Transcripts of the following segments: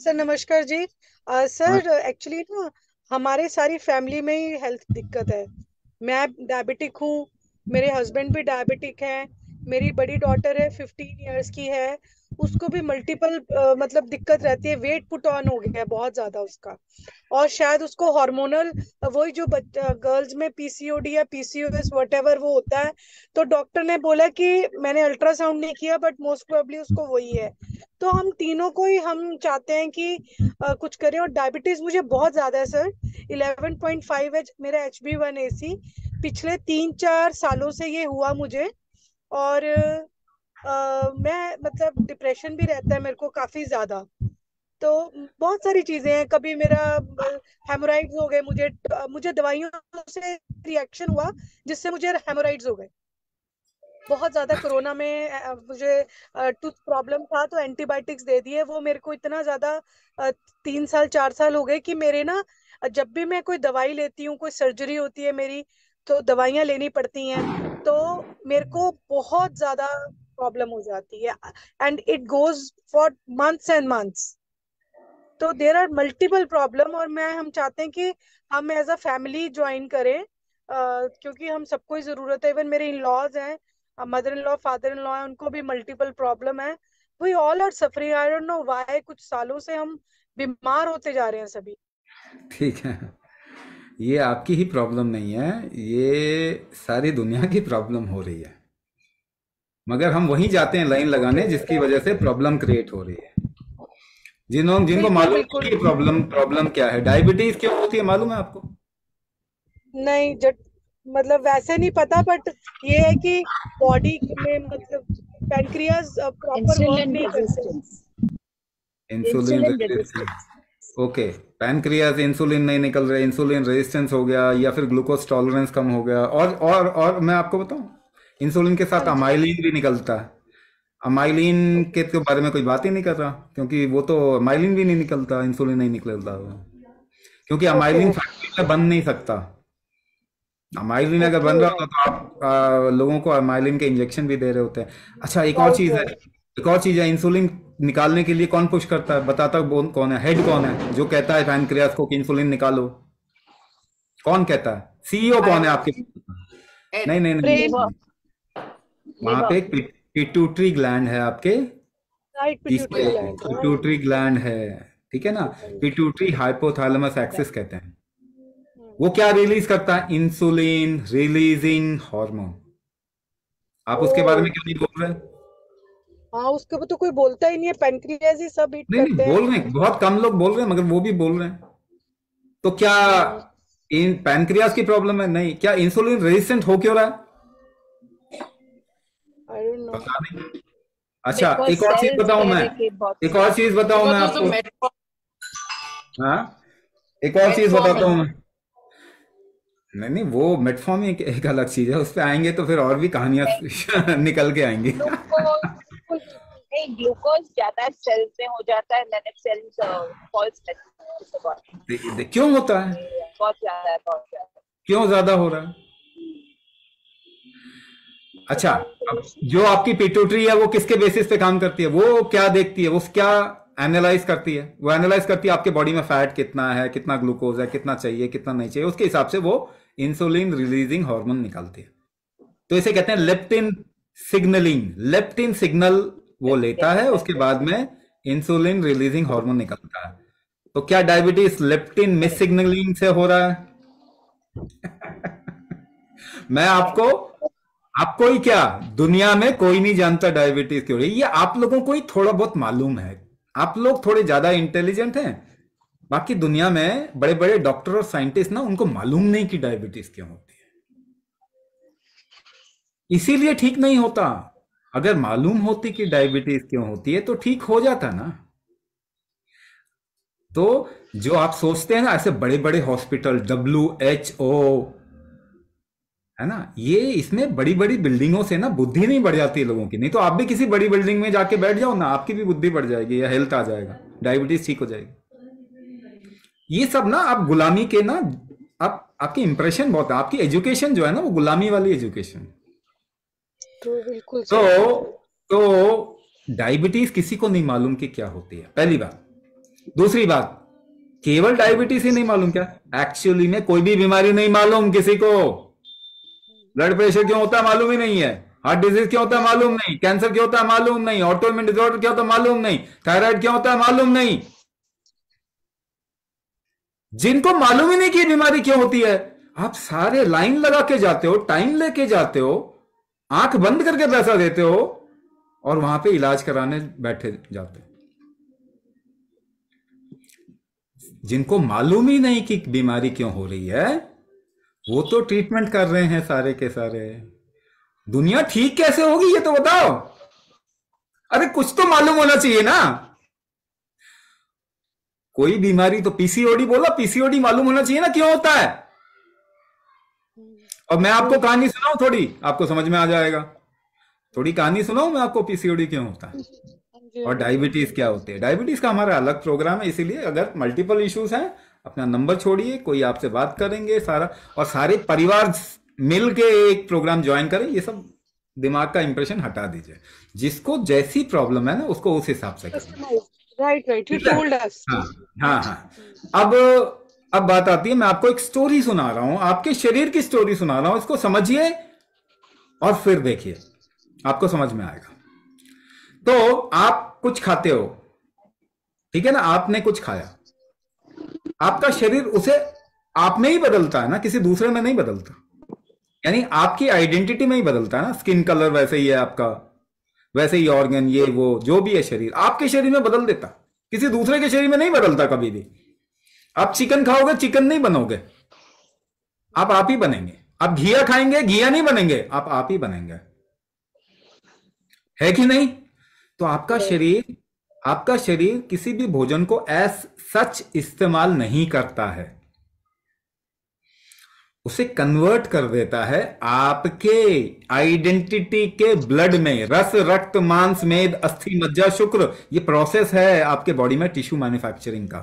Sir नमस्कार जी। हाँ। Sir actually ना हमारे सारी फैमिली में ही हेल्थ दिक्कत है। मैं डायबिटिक हूँ। मेरे हस्बैंड भी डायबिटिक हैं। मेरी बड़ी डॉटर है 15 इयर्स की है। उसको भी मल्टीपल मतलब दिक्कत रहती है। वेट पुट ऑन हो गया है बहुत ज्यादा उसका। और शायद उसको हार्मोनल वही जो गर्ल्स में पीसीओडी या पीसीओएस वटेवर वो होता है। तो डॉक्टर ने बोला कि मैंने अल्ट्रासाउंड नहीं किया बट मोस्ट प्रोबेबली उसको वही है। तो हम तीनों को ही हम चाहते हैं कि कुछ करें। और डायबिटीज मुझे बहुत ज्यादा है सर। 11.5 है मेरा HB1AC। पिछले 3-4 सालों से ये हुआ मुझे। और मैं मतलब डिप्रेशन भी रहता है मेरे को काफी ज्यादा। तो बहुत सारी चीजें हैं। कभी मेरा हेमोराइड्स हो गए। मुझे मुझे दवाइयों से रिएक्शन हुआ जिससे मुझे हेमोराइड्स हो गए बहुत ज्यादा। कोरोना में मुझे टूथ प्रॉब्लम था तो एंटीबायोटिक्स दे दिए। वो मेरे को इतना ज्यादा 3 साल 4 साल हो गए कि मेरे ना जब भी मैं कोई दवाई लेती हूँ कोई सर्जरी होती है मेरी तो दवाइयाँ लेनी पड़ती हैं। तो मेरे को बहुत ज्यादा प्रॉब्लम हो जाती है। And it goes for months and months. तो देर आर मल्टीपल प्रॉब्लम और हम चाहते हैं कि हम एज अ फैमिली ज्वाइन करें। क्योंकि हम सबको ही जरूरत है। इवन मेरे इन लॉज हैं, mother in law father in law है, उनको भी मल्टीपल प्रॉब्लम है। We all are suffering. I don't know why कुछ सालों से हम बीमार होते जा रहे हैं सभी। ठीक है। ये आपकी ही प्रॉब्लम नहीं है, ये सारी दुनिया की प्रॉब्लम हो रही है। मगर हम वहीं जाते हैं लाइन ओके लगाने जिसकी वजह से प्रॉब्लम क्रिएट हो रही है। जिनको बिल्कुल मालूम नहीं बिल्कुल। कि प्रॉब्लम प्रॉब्लम क्या है, डायबिटीज क्यों होती है, मालूम है आपको? नहीं जट मतलब वैसे नहीं पता बट ये है कि बॉडी में मतलब पैनक्रियास प्रॉपर वर्क इंसुलिन नहीं करते। Resistance. Insulin insulin resistance. Resistance. Okay. Pancreas insulin नहीं निकल रहा, इंसुलिन रेजिस्टेंस हो गया या फिर ग्लूकोज टॉलरेंस कम हो गया। और मैं आपको बताऊं, इंसुलिन के हाँ साथ जी। अमाइलिन भी निकलता है। अमाइलिन के तो बारे में कोई बात ही नहीं कर रहा, क्योंकि वो तो अमाइलिन भी नहीं निकलता, इंसुलिन नहीं निकलता वो। क्योंकि ओके अमाइलिन फैक्ट्री में बन नहीं सकता। अमाइलिन अगर ओके। बन रहा होता तो आप लोगों को अमाइलिन के इंजेक्शन भी दे रहे होते हैं। अच्छा, एक और राइट चीज है। राइट। एक और चीज है, इंसुलिन निकालने के लिए कौन पुश करता है, बताता कौन है, हेड कौन है जो कहता है पैनक्रियास को कि इंसुलिन निकालो? कौन कहता है? सीईओ कौन है आपके? नहीं नहीं नहीं, ब्रेन। लिवर। वहां लिवर। पे एक पिट्यूटरी ग्लैंड है आपके, राइट पिट्यूटरी जिसको ग्लैंड राइट। पिट्यूटरी ग्लैंड है, ठीक है ना? राइट। पिट्यूटरी हाइपोथैलेमस एक्सिस कहते हैं। हम्म। वो क्या रिलीज करता है? Insulin releasing hormone. आप ओ। उसके बारे में क्यों नहीं बोल रहे? हाँ उसके ऊपर तो कोई बोलता ही नहीं है। पेनक्रियास ही सब हिट नहीं नहीं, करते हैं। बोल रहे हैं, बहुत कम लोग बोल रहे हैं, मगर वो भी बोल रहे हैं। तो क्या इन पैनक्रियास की प्रॉब्लम है? नहीं। क्या इंसुलिन रेजिस्टेंट हो क्यों रहा है? आई डोंट नो। पता नहीं। अच्छा, बिकॉज एक और चीज सेल्स बताऊं कह मैं। रहे कि बहुत एक और चीज बताऊं मैं आपको। हाँ, एक और चीज बताता हूँ मैं। नहीं नहीं, वो मेटफॉर्मिन एक अलग चीज है, उस पे आएंगे तो फिर और भी कहानियां निकल के आएंगी। ग्लूकोज। बिल्कुल बिल्कुल नहीं, ग्लूकोज ज्यादा सेल्स में हो जाता है, then it cells falls body. क्यों होता है? बहुत ज्यादा है, बहुत ज्यादा। क्यों ज्यादा हो रहा है? अच्छा, अब हाइपोथायराइडिज्म। जो आपकी पिट्यूटरी है वो किसके बेसिस पे काम करती है, वो क्या देखती है, वो क्या एनालाइज करती है? वो एनालाइज करती है आपके बॉडी में फैट कितना है, कितना ग्लूकोज है, कितना चाहिए कितना नहीं चाहिए, उसके हिसाब से वो इंसुलिन रिलीजिंग हार्मोन निकालती है। तो इसे कहते हैं लेप्टिन सिग्नलिंग। लेप्टिन सिग्नल वो लेता है, उसके बाद में इंसुलिन रिलीजिंग हार्मोन निकलता है। तो क्या diabetes leptin miss correct. Signalling से हो रहा है? मैं आपको, आपको ही क्या, दुनिया में कोई नहीं जानता डायबिटीज क्यों हो रही है। ये आप लोगों को ही थोड़ा बहुत मालूम है। आप लोग थोड़े ज्यादा इंटेलिजेंट हैं। बाकी दुनिया में बड़े बड़े डॉक्टर और साइंटिस्ट ना, उनको मालूम नहीं कि डायबिटीज क्यों होती है, इसीलिए ठीक नहीं होता। अगर मालूम होती कि डायबिटीज क्यों होती है तो ठीक हो जाता ना। तो जो आप सोचते हैं ना, ऐसे बड़े बड़े हॉस्पिटल, WHO, है ना, ये इसमें बड़ी बड़ी बिल्डिंगों से ना बुद्धि नहीं बढ़ जाती है लोगों की। नहीं तो आप भी किसी बड़ी बिल्डिंग में जाके बैठ जाओ ना, आपकी भी बुद्धि बढ़ जाएगी या हेल्थ आ जाएगा, डायबिटीज ठीक हो जाएगी। ये सब ना आप गुलामी के ना, आप आपकी इंप्रेशन बहुत है, आपकी एजुकेशन जो है ना वो गुलामी वाली एजुकेशन। ट्रू बिल्कुल तो सर। तो डायबिटीज किसी को नहीं मालूम कि क्या होती है, पहली बात। दूसरी बात, केवल डायबिटीज ही नहीं मालूम क्या, एक्चुअली में कोई भी बीमारी नहीं मालूम किसी को। ब्लड प्रेशर क्यों होता है मालूम ही नहीं है, हार्ट डिजीज क्यों होता है मालूम नहीं, कैंसर क्यों होता है मालूम नहीं, ऑटोइम्यून डिसऑर्डर क्या होता है मालूम नहीं, थायराइड क्यों होता है मालूम नहीं। जिनको मालूम ही नहीं कि बीमारी क्यों होती है, आप सारे लाइन लगा के जाते हो, टाइम लेके जाते हो, आंख बंद करके पैसा देते हो और वहां पे इलाज कराने बैठे जाते हो। जिनको मालूम ही नहीं कि बीमारी क्यों हो रही है, वो तो ट्रीटमेंट कर रहे हैं सारे के सारे। दुनिया ठीक कैसे होगी ये तो बताओ। अरे कुछ तो मालूम होना चाहिए ना। कोई बीमारी तो पीसीओडी बोला, पीसीओडी मालूम होना चाहिए ना क्यों होता है। और मैं आपको कहानी सुनाऊं थोड़ी, आपको समझ में आ जाएगा। थोड़ी कहानी सुनाऊं मैं आपको, पीसीओडी क्यों होता है और डायबिटीज क्या होती है। डायबिटीज का हमारा अलग प्रोग्राम है, इसीलिए अगर मल्टीपल इश्यूज हैं अपना नंबर छोड़िए, कोई आपसे बात करेंगे सारा, और सारे परिवार मिल के एक प्रोग्राम ज्वाइन करें। ये सब दिमाग का इंप्रेशन हटा दीजिए, जिसको जैसी प्रॉब्लम है ना उसको उस हिसाब से करें। Right right, you told us. हाँ हाँ हाँ। अब बात आती है, मैं आपको एक स्टोरी सुना रहा हूं, आपके शरीर की स्टोरी सुना रहा हूं, इसको समझिए और फिर देखिए आपको समझ में आएगा। तो आप कुछ खाते हो, ठीक है ना, आपने कुछ खाया, आपका शरीर उसे आप में ही बदलता है ना, किसी दूसरे में नहीं बदलता। यानी आपकी आइडेंटिटी में ही बदलता है ना। स्किन कलर वैसे ही है आपका, वैसे ही ऑर्गन, ये वो जो भी है शरीर आपके शरीर में बदल देता, किसी दूसरे के शरीर में नहीं बदलता कभी भी। आप चिकन खाओगे, चिकन नहीं बनोगे, आप ही बनेंगे। आप घिया खाएंगे, घिया नहीं बनेंगे, आप ही बनेंगे, है कि नहीं। तो आपका शरीर किसी भी भोजन को एज सच इस्तेमाल नहीं करता है, उसे कन्वर्ट कर देता है आपके आइडेंटिटी के ब्लड में। रस, रक्त, मांस, मेद, अस्थि, मज्जा, शुक्र, ये प्रोसेस है आपके बॉडी में टिश्यू मैन्युफैक्चरिंग का।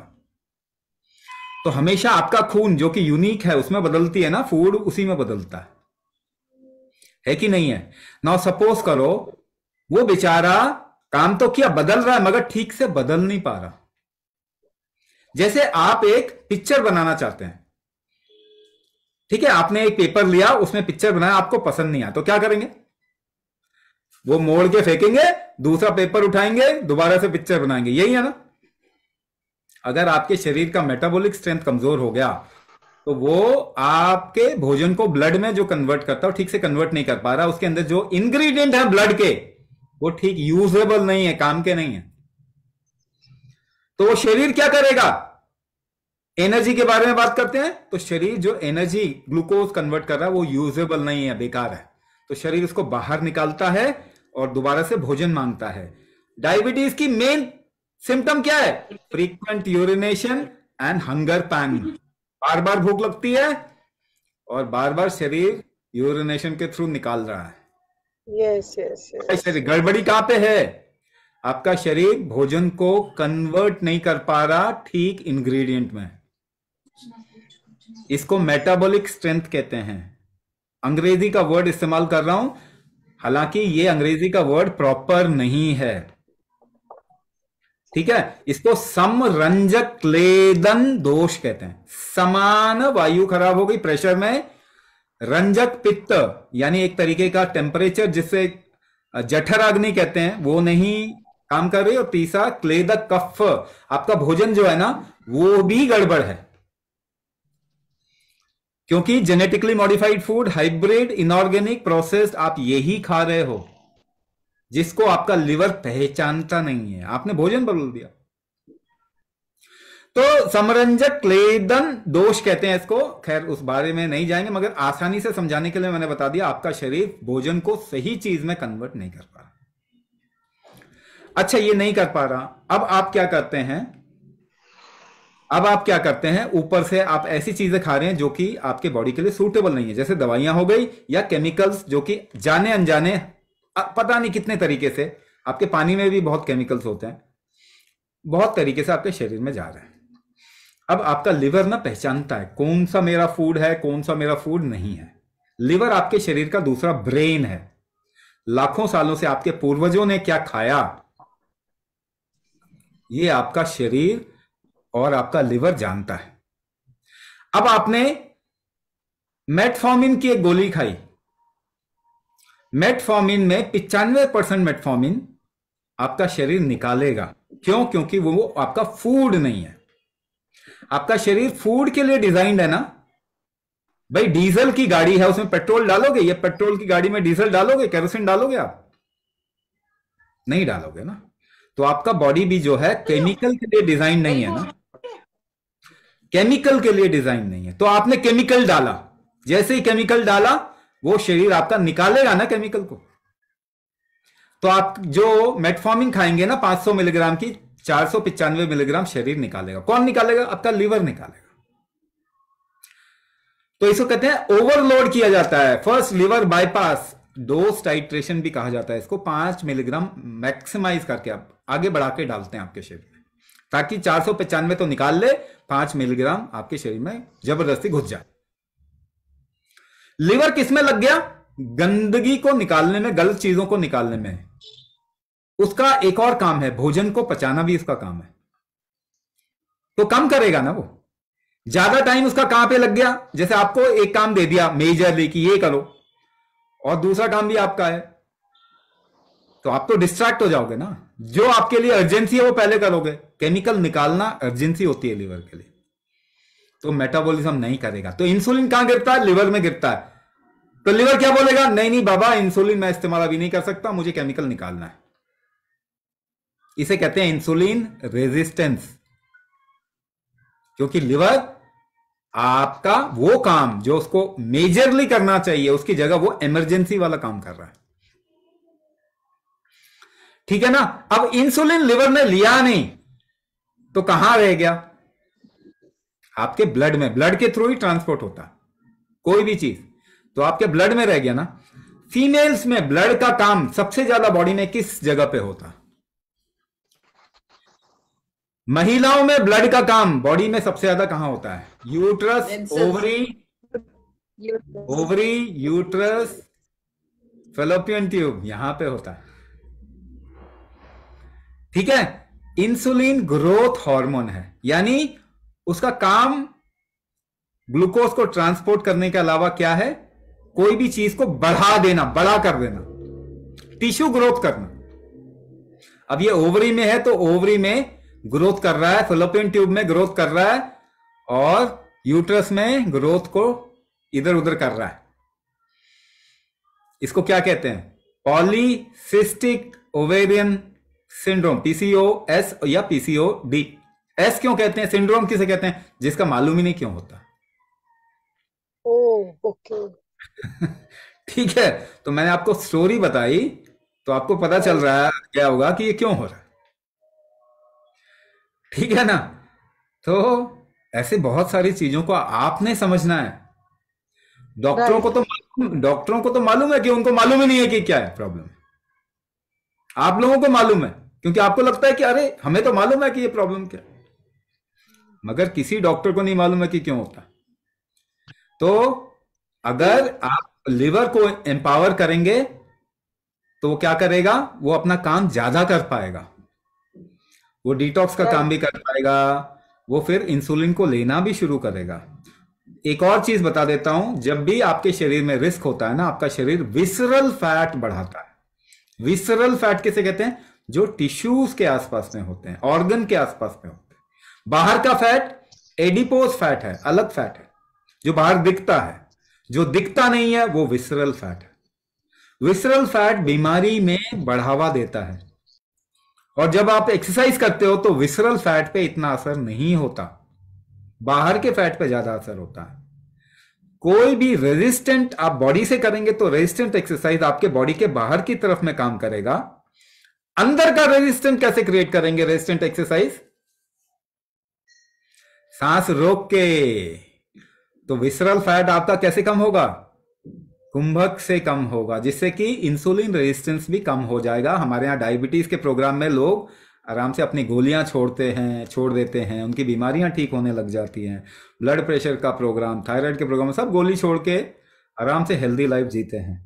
तो हमेशा आपका खून जो कि यूनिक है उसमें बदलती है ना, फूड उसी में बदलता है कि नहीं है। नाउ सपोज करो वो बेचारा काम तो किया, बदल रहा है, मगर ठीक से बदल नहीं पा रहा। जैसे आप एक पिक्चर बनाना चाहते हैं, ठीक है, आपने एक पेपर लिया, उसमें पिक्चर बनाया, आपको पसंद नहीं आया तो क्या करेंगे, वो मोड़ के फेंकेंगे, दूसरा पेपर उठाएंगे, दोबारा से पिक्चर बनाएंगे, यही है ना। अगर आपके शरीर का मेटाबॉलिक स्ट्रेंथ कमजोर हो गया तो वो आपके भोजन को ब्लड में जो कन्वर्ट करता है ठीक से कन्वर्ट नहीं कर पा रहा, उसके अंदर जो इंग्रेडिएंट है ब्लड के वो ठीक यूजेबल नहीं है, काम के नहीं है। तो वो शरीर क्या करेगा, एनर्जी के बारे में बात करते हैं, तो शरीर जो एनर्जी ग्लूकोज कन्वर्ट कर रहा है वो यूजेबल नहीं है, बेकार है, तो शरीर उसको बाहर निकालता है और दोबारा से भोजन मांगता है। डायबिटीज की मेन सिम्टम क्या है, frequent urination and hunger pain. बार बार भूख लगती है और बार बार शरीर यूरिनेशन के थ्रू निकाल रहा है। Yes yes yes. शरीर गड़बड़ी कहां पे है, आपका शरीर भोजन को कन्वर्ट नहीं कर पा रहा ठीक इंग्रेडिएंट में। इसको मेटाबॉलिक स्ट्रेंथ कहते हैं। अंग्रेजी का वर्ड इस्तेमाल कर रहा हूं, हालांकि ये अंग्रेजी का वर्ड प्रॉपर नहीं है, ठीक है। इसको समरंजक क्लेदन दोष कहते हैं। समान वायु खराब हो गई प्रेशर में, रंजक पित्त यानी एक तरीके का टेम्परेचर जिससे जठराग्नि कहते हैं वो नहीं काम कर रही, और तीसरा क्लेदक कफ, आपका भोजन जो है ना वो भी गड़बड़ है, क्योंकि genetically modified food, hybrid, inorganic, processed आप यही खा रहे हो जिसको आपका लिवर पहचानता नहीं है, आपने भोजन बदल दिया। तो समरंजक क्लेदन दोष कहते हैं इसको, खैर उस बारे में नहीं जाएंगे, मगर आसानी से समझाने के लिए मैंने बता दिया, आपका शरीर भोजन को सही चीज में कन्वर्ट नहीं कर पा रहा। अच्छा, ये नहीं कर पा रहा, अब आप क्या करते हैं, ऊपर से आप ऐसी चीजें खा रहे हैं जो कि आपके बॉडी के लिए सूटेबल नहीं है, जैसे दवाइयां हो गई या केमिकल्स जो कि जाने अनजाने पता नहीं कितने तरीके से, आपके पानी में भी बहुत केमिकल्स होते हैं, बहुत तरीके से आपके शरीर में जा रहे हैं। अब आपका लिवर ना पहचानता है कौन सा मेरा फूड है, कौन सा मेरा फूड नहीं है। लिवर आपके शरीर का दूसरा ब्रेन है। लाखों सालों से आपके पूर्वजों ने क्या खाया, ये आपका शरीर और आपका लिवर जानता है। अब आपने मेटफॉर्मिन की एक गोली खाई, मेटफॉर्मिन में 95% मेटफॉर्मिन आपका शरीर निकालेगा। क्यों? क्योंकि वो आपका फूड नहीं है। आपका शरीर फूड के लिए डिजाइंड है ना भाई। डीजल की गाड़ी है, उसमें पेट्रोल डालोगे? ये पेट्रोल की गाड़ी में डीजल डालोगे, केरोसिन डालोगे? आप नहीं डालोगे ना। तो आपका बॉडी भी जो है केमिकल के लिए डिजाइन नहीं है ना, केमिकल के लिए डिजाइन नहीं है। तो आपने केमिकल डाला, जैसे ही केमिकल डाला वो शरीर आपका निकालेगा ना केमिकल को। तो आप जो मेटफॉर्मिन खाएंगे ना 500 मिलीग्राम की, 495 मिलीग्राम शरीर निकालेगा। कौन निकालेगा? आपका लिवर निकालेगा। तो इसको कहते हैं ओवरलोड किया जाता है, first liver bypass, dose titration भी कहा जाता है इसको। 5 मिलीग्राम मैक्सिमाइज करके आप आगे बढ़ा के डालते हैं आपके शरीर में, ताकि 495 तो निकाल ले, 5 मिलीग्राम आपके शरीर में जबरदस्ती घुस जाए। लिवर किसमें लग गया? गंदगी को निकालने में, गलत चीजों को निकालने में। उसका एक और काम है, भोजन को पचाना भी उसका काम है। तो कम करेगा ना वो। ज्यादा टाइम उसका कहां पे लग गया? जैसे आपको एक काम दे दिया मेजरली कि ये करो, और दूसरा काम भी आपका है, तो आप तो डिस्ट्रैक्ट हो जाओगे ना। जो आपके लिए अर्जेंसी है वो पहले करोगे। केमिकल निकालना अर्जेंसी होती है लिवर के लिए, तो मेटाबॉलिज्म नहीं करेगा। तो इंसुलिन कहां गिरता है? लिवर में गिरता है। तो लिवर क्या बोलेगा? नहीं नहीं बाबा, इंसुलिन मैं इस्तेमाल अभी नहीं कर सकता, मुझे केमिकल निकालना है। इसे कहते हैं इंसुलिन रेजिस्टेंस। क्योंकि लिवर आपका वो काम जो उसको मेजरली करना चाहिए, उसकी जगह वो इमरजेंसी वाला काम कर रहा है। ठीक है ना। अब इंसुलिन लिवर ने लिया नहीं तो कहां रह गया? आपके ब्लड में, ब्लड के थ्रू ही ट्रांसपोर्ट होता है कोई भी चीज, तो आपके ब्लड में रह गया ना। फीमेल्स में ब्लड का काम सबसे ज्यादा बॉडी में किस जगह पे होता है? महिलाओं में ब्लड का काम बॉडी में सबसे ज्यादा कहां होता है? Uterus, ovary, ovary, uterus, fallopian tube, यहां पे होता है। ठीक है। इंसुलिन ग्रोथ हार्मोन है, यानी उसका काम ग्लूकोज को ट्रांसपोर्ट करने के अलावा क्या है? कोई भी चीज को बढ़ा देना, बड़ा कर देना, टिश्यू ग्रोथ करना। अब ये ओवरी में है तो ओवरी में ग्रोथ कर रहा है, फेलोपियन ट्यूब में ग्रोथ कर रहा है, और यूट्रस में ग्रोथ को इधर उधर कर रहा है। इसको क्या कहते हैं? पॉलीसिस्टिक ओवेरियन सिंड्रोम, पीसीओएस या पीसीओडी। एस क्यों कहते हैं? सिंड्रोम किसे कहते हैं? जिसका मालूम ही नहीं क्यों होता। ओके। ठीक है। तो मैंने आपको स्टोरी बताई तो आपको पता चल रहा है क्या होगा कि ये क्यों हो रहा है। ठीक है ना। तो ऐसे बहुत सारी चीजों को आपने समझना है। डॉक्टरों को तो मालूम है कि उनको मालूम ही नहीं है कि क्या है प्रॉब्लम। आप लोगों को मालूम है क्योंकि आपको लगता है कि अरे हमें तो मालूम है कि ये प्रॉब्लम क्या है, मगर किसी डॉक्टर को नहीं मालूम है कि क्यों होता। तो अगर आप लिवर को एम्पावर करेंगे तो वो क्या करेगा? वो अपना काम ज्यादा कर पाएगा, वो डिटॉक्स का काम भी कर पाएगा, वो फिर इंसुलिन को लेना भी शुरू करेगा। एक और चीज बता देता हूं, जब भी आपके शरीर में रिस्क होता है ना, आपका शरीर विसरल फैट बढ़ाता है। विसरल फैट किसे कहते हैं? जो टिश्यूज के आसपास में होते हैं, ऑर्गन के आसपास में होते हैं। बाहर का फैट एडिपोज फैट है, अलग फैट है जो बाहर दिखता है। जो दिखता नहीं है वो विसरल फैट है। विसरल फैट बीमारी में बढ़ावा देता है, और जब आप एक्सरसाइज करते हो तो विसरल फैट पे इतना असर नहीं होता, बाहर के फैट पे ज्यादा असर होता है। कोई भी रेजिस्टेंट आप बॉडी से करेंगे तो रेजिस्टेंट एक्सरसाइज आपके बॉडी के बाहर की तरफ में काम करेगा। अंदर का रेजिस्टेंट कैसे क्रिएट करेंगे? रेजिस्टेंट एक्सरसाइज सांस रोक के। तो विसरल फैट आपका कैसे कम होगा? कुंभक से कम होगा, जिससे कि इंसुलिन रेजिस्टेंस भी कम हो जाएगा। हमारे यहाँ डायबिटीज के प्रोग्राम में लोग आराम से अपनी गोलियां छोड़ देते हैं, उनकी बीमारियां ठीक होने लग जाती हैं। ब्लड प्रेशर का प्रोग्राम, थायराइड के प्रोग्राम, सब गोली छोड़ के आराम से हेल्दी लाइफ जीते हैं।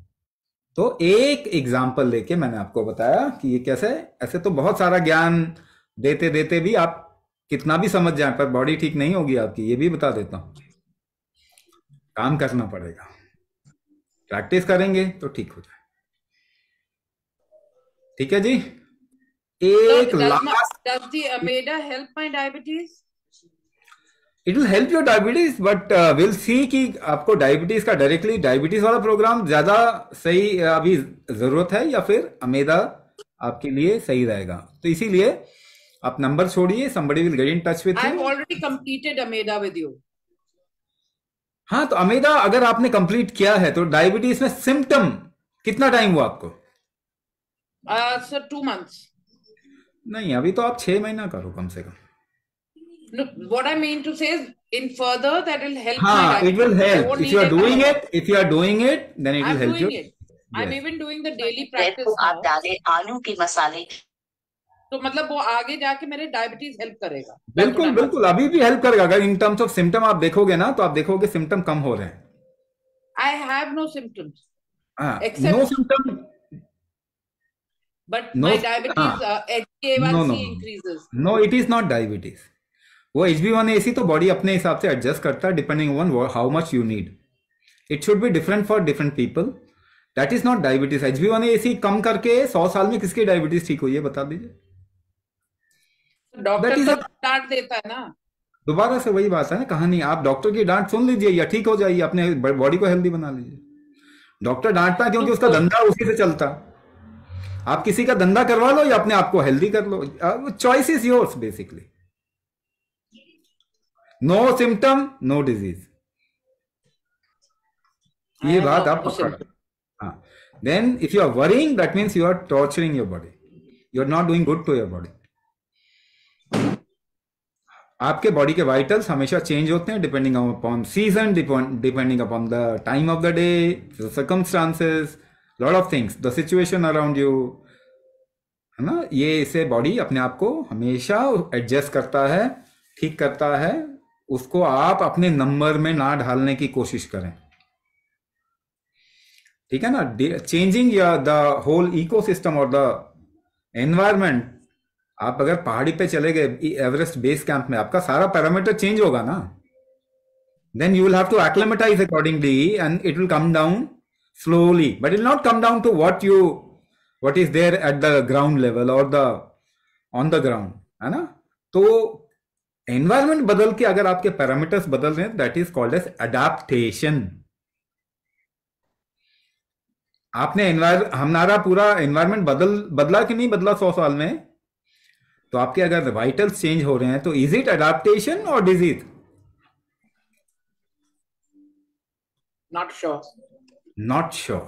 तो एक एग्जाम्पल लेके मैंने आपको बताया कि ये कैसे। ऐसे तो बहुत सारा ज्ञान देते देते भी आप कितना भी समझ जाए पर बॉडी ठीक नहीं होगी आपकी, ये भी बता देता हूं। काम करना पड़ेगा, प्रैक्टिस करेंगे तो ठीक हो जाए। ठीक है जी। एक last, does the Ameda help my diabetes? It will help your diabetes, but will see कि आपको डायबिटीज का डायरेक्टली डायबिटीज वाला प्रोग्राम ज्यादा सही अभी जरूरत है या फिर अमेदा आपके लिए सही रहेगा। तो इसीलिए आप नंबर छोड़िए, somebody will get in touch with I've you. already completed Ameda with you. हाँ, तो अमेदा अगर आपने कंप्लीट किया है तो डायबिटीज में सिम्टम कितना टाइम हुआ आपको? Sir, 2 months. नहीं, अभी तो आप 6 महीना करो कम से कम। No, what I mean to say is, in further, that will help my हाँ, it will diabetes. I help won't if you are need doing it. it. If you are doing it, then it will I'm help you. doing it. I'm Yes. even doing the daily bread practice को आप now. डालें आलू के मसाले। तो मतलब वो आगे जाके मेरे डायबिटीज हेल्प करेगा। बिल्कुल बिल्कुल, अभी भी हेल्प करेगा। अगर इन टर्म्स ऑफ सिम्टम आप देखोगे ना तो आप देखोगे सिम्टम कम हो रहे हैं। I have no symptoms. हाँ, Except- no symptom, But No, my diabetes HbA1c No, no, no. increases. No, it is not diabetes. वो HbA1c तो बॉडी अपने हिसाब से एडजस्ट करता है depending on how much you need. It should be different for different people. That is not diabetes. HbA1c कम करके 100 साल में किसकी डायबिटीज ठीक हुई है बता दीजिए। डॉक्टर That is तो a- डांट देता है ना। दोबारा से वही बात है ना, कहानी। आप डॉक्टर की डांट सुन लीजिए या ठीक हो जाइए, अपने बॉडी को हेल्दी बना लीजिए। डॉक्टर डांटता है क्योंकि उसका धंधा उसी से चलता। आप किसी का धंधा करवा लो या अपने आप को हेल्दी कर लो, choice is yours basically. No symptom no disease, ये बात आप पकड़। हाँ, then if you are worrying that means you are torturing your body, you are not doing good to your body. आपके बॉडी के वाइटल्स हमेशा चेंज होते हैं depending upon season, depending upon the time of the day, circumstances, lot of things, the situation around you, है ना। ये इसे body अपने आप को हमेशा एडजस्ट करता है, ठीक करता है। उसको आप अपने नंबर में ना ढालने की कोशिश करें, ठीक है ना। चेंजिंग या द होल इकोसिस्टम और द एनवायरमेंट। आप अगर पहाड़ी पे चले गए एवरेस्ट बेस कैंप में, आपका सारा पैरामीटर चेंज होगा ना। Then you will have to acclimatize accordingly and it will come down slowly, but it will not come down to what is there at the ground level or the on the ground, है ना। तो environment बदल के अगर आपके parameters बदल रहे हैं, that is called age adaptation. आपने हमारा पूरा एनवायरमेंट बदला कि नहीं बदला 100 साल में। तो आपके अगर वाइटल्स चेंज हो रहे हैं तो इज इट अडेप्टेशन और disease? Not sure. Not sure.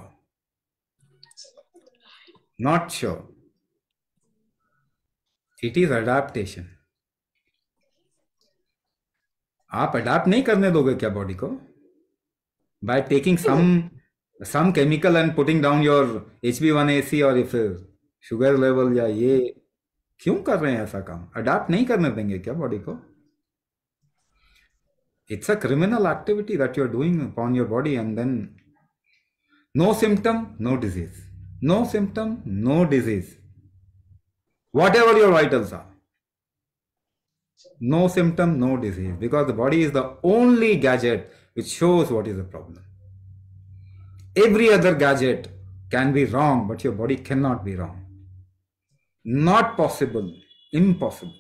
Not sure. It is adaptation. आप अडाप्ट नहीं करने दोगे क्या बॉडी को? By taking some chemical and putting down your HbA1c और if शुगर लेवल या ये क्यों कर रहे हैं ऐसा काम? अडाप्ट नहीं करने देंगे क्या बॉडी को? It's a criminal activity that you're doing upon your body, and then no symptom, no disease. No symptom, no disease. Whatever your vitals are. No symptom, no disease. Because the body is the only gadget which shows what is the problem. Every other gadget can be wrong, but your body cannot be wrong. Not possible. Impossible.